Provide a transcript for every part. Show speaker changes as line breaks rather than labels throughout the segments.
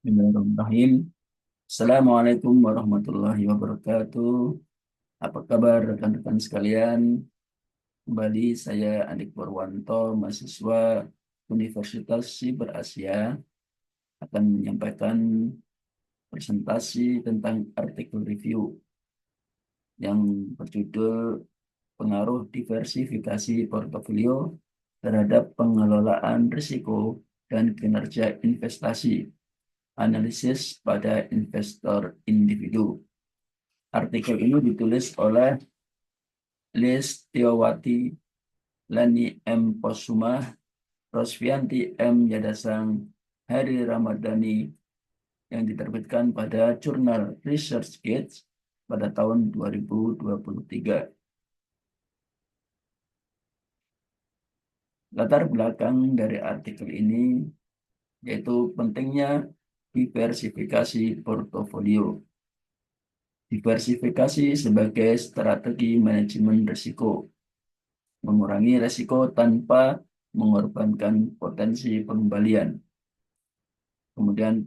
Bismillahirrahmanirrahim. Assalamualaikum warahmatullahi wabarakatuh. Apa kabar rekan-rekan sekalian? Kembali saya Andik Purwanto, mahasiswa Universitas Siber Asia, akan menyampaikan presentasi tentang artikel review yang berjudul Pengaruh Diversifikasi Portofolio terhadap Pengelolaan Risiko dan Kinerja Investasi. Analisis pada investor individu. Artikel ini ditulis oleh Listiawati, Lani M. Posuma, Rosvianti M. Yadasang, Hari Ramadhani yang diterbitkan pada jurnal ResearchGate pada tahun 2023. Latar belakang dari artikel ini yaitu pentingnya diversifikasi portofolio. Diversifikasi sebagai strategi manajemen risiko, mengurangi risiko tanpa mengorbankan potensi pengembalian. Kemudian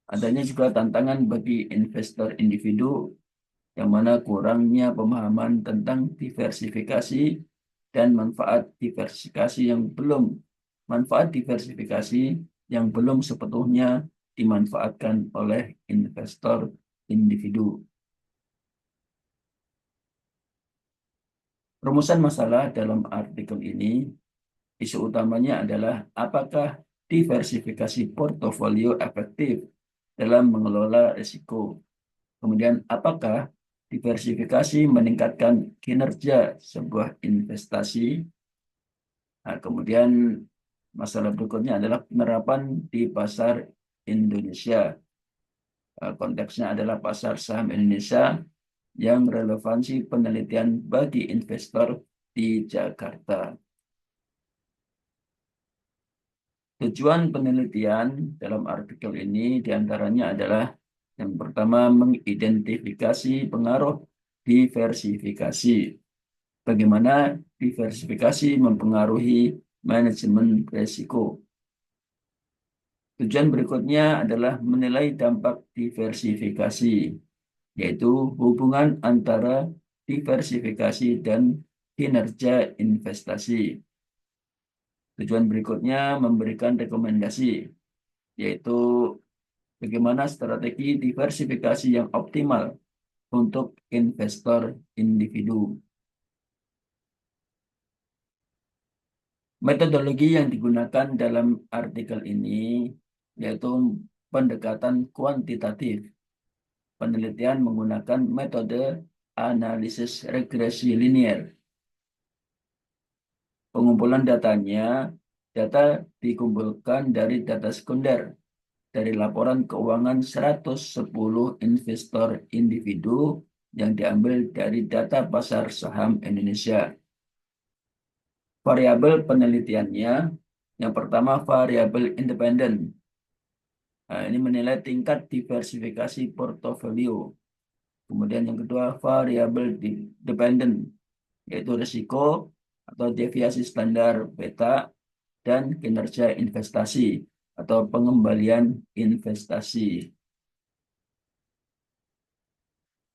adanya juga tantangan bagi investor individu yang mana kurangnya pemahaman tentang diversifikasi dan manfaat diversifikasi yang belum sepenuhnya dimanfaatkan oleh investor individu. Rumusan masalah dalam artikel ini, isu utamanya adalah apakah diversifikasi portofolio efektif dalam mengelola risiko. Kemudian apakah diversifikasi meningkatkan kinerja sebuah investasi. Nah, kemudian masalah berikutnya adalah penerapan di pasar Indonesia. Konteksnya adalah pasar saham Indonesia yang relevansi penelitian bagi investor di Jakarta. Tujuan penelitian dalam artikel ini diantaranya adalah yang pertama mengidentifikasi pengaruh diversifikasi. Bagaimana diversifikasi mempengaruhi manajemen risiko. Tujuan berikutnya adalah menilai dampak diversifikasi, yaitu hubungan antara diversifikasi dan kinerja investasi. Tujuan berikutnya memberikan rekomendasi, yaitu bagaimana strategi diversifikasi yang optimal untuk investor individu. Metodologi yang digunakan dalam artikel ini yaitu pendekatan kuantitatif. Penelitian menggunakan metode analisis regresi linier. Pengumpulan data dikumpulkan dari data sekunder, dari laporan keuangan 110 investor individu yang diambil dari data pasar saham Indonesia. Variabel penelitiannya, yang pertama variabel independen. Nah, ini menilai tingkat diversifikasi portofolio. Kemudian yang kedua variabel dependen, yaitu risiko atau deviasi standar beta dan kinerja investasi atau pengembalian investasi.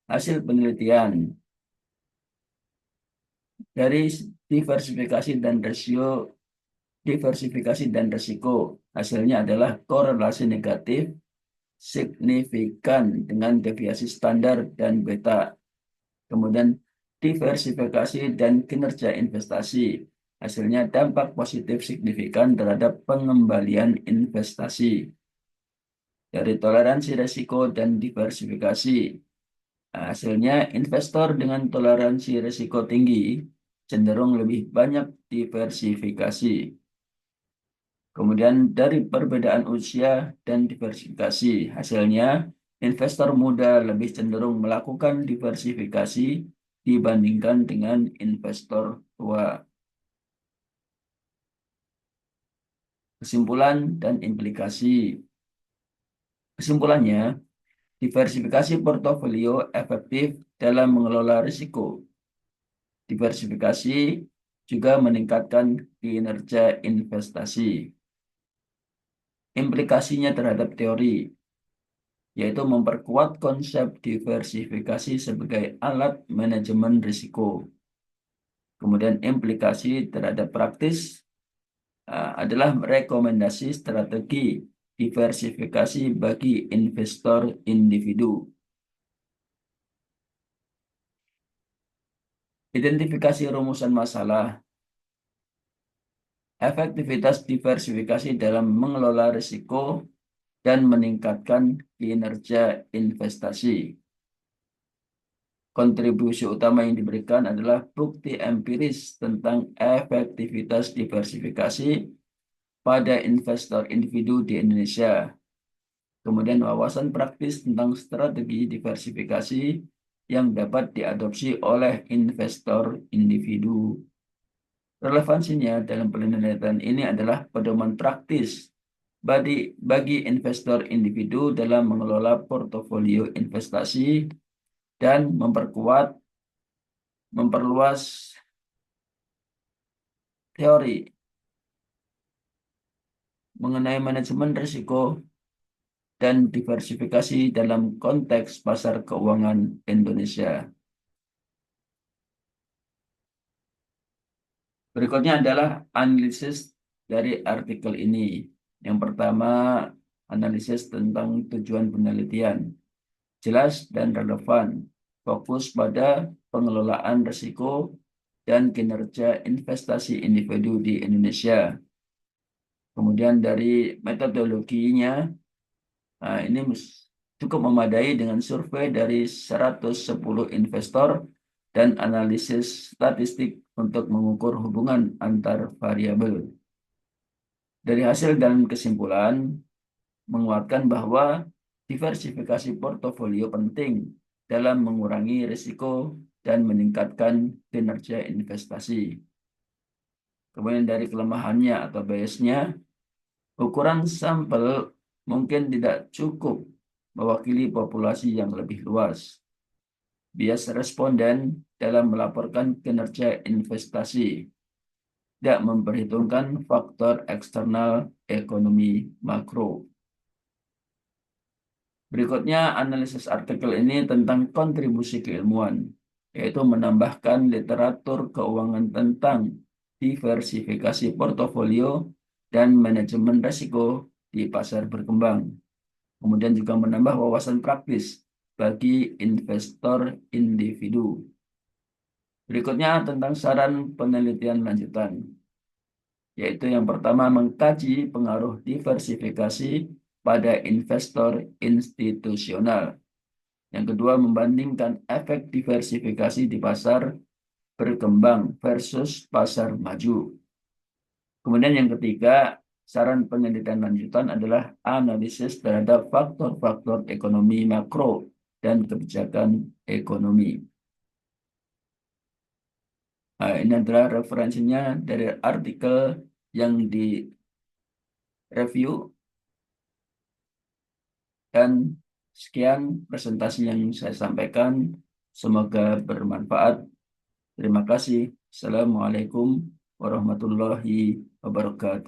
Hasil penelitian dari diversifikasi dan risiko hasilnya adalah korelasi negatif signifikan dengan deviasi standar dan beta. Kemudian diversifikasi dan kinerja investasi. Hasilnya dampak positif signifikan terhadap pengembalian investasi. Dari toleransi risiko dan diversifikasi. Hasilnya investor dengan toleransi risiko tinggi cenderung lebih banyak diversifikasi. Kemudian dari perbedaan usia dan diversifikasi, hasilnya investor muda lebih cenderung melakukan diversifikasi dibandingkan dengan investor tua. Kesimpulan dan implikasi. Kesimpulannya, diversifikasi portofolio efektif dalam mengelola risiko. Diversifikasi juga meningkatkan kinerja investasi. Implikasinya terhadap teori. yaitu memperkuat konsep diversifikasi sebagai alat manajemen risiko. Kemudian implikasi terhadap praktis adalah rekomendasi strategi diversifikasi bagi investor individu. Identifikasi rumusan masalah. Efektivitas diversifikasi dalam mengelola risiko dan meningkatkan kinerja investasi. Kontribusi utama yang diberikan adalah bukti empiris tentang efektivitas diversifikasi pada investor individu di Indonesia. Kemudian wawasan praktis tentang strategi diversifikasi yang dapat diadopsi oleh investor individu. Relevansinya dalam penelitian ini adalah pedoman praktis bagi investor individu dalam mengelola portofolio investasi dan memperluas teori mengenai manajemen risiko dan diversifikasi dalam konteks pasar keuangan Indonesia. Berikutnya adalah analisis dari artikel ini. Yang pertama, analisis tentang tujuan penelitian. Jelas dan relevan, fokus pada pengelolaan risiko dan kinerja investasi individu di Indonesia. Kemudian dari metodologinya, ini cukup memadai dengan survei dari 110 investor dan analisis statistik untuk mengukur hubungan antar variabel. Dari hasil dan kesimpulan, menguatkan bahwa diversifikasi portofolio penting dalam mengurangi risiko dan meningkatkan kinerja investasi. Kemudian dari kelemahannya atau biasnya, ukuran sampel mungkin tidak cukup mewakili populasi yang lebih luas. Bias responden dalam melaporkan kinerja investasi tidak memperhitungkan faktor eksternal ekonomi makro. Berikutnya analisis artikel ini tentang kontribusi keilmuan, yaitu menambahkan literatur keuangan tentang diversifikasi portofolio dan manajemen risiko di pasar berkembang. Kemudian juga menambah wawasan praktis bagi investor individu. Berikutnya tentang saran penelitian lanjutan, yaitu yang pertama mengkaji pengaruh diversifikasi pada investor institusional. Yang kedua membandingkan efek diversifikasi di pasar berkembang versus pasar maju. Kemudian yang ketiga, saran penelitian lanjutan adalah analisis terhadap faktor-faktor ekonomi makro dan kebijakan ekonomi. Ini adalah referensinya dari artikel yang di-review. Dan sekian presentasi yang saya sampaikan. Semoga bermanfaat. Terima kasih. Assalamualaikum warahmatullahi wabarakatuh.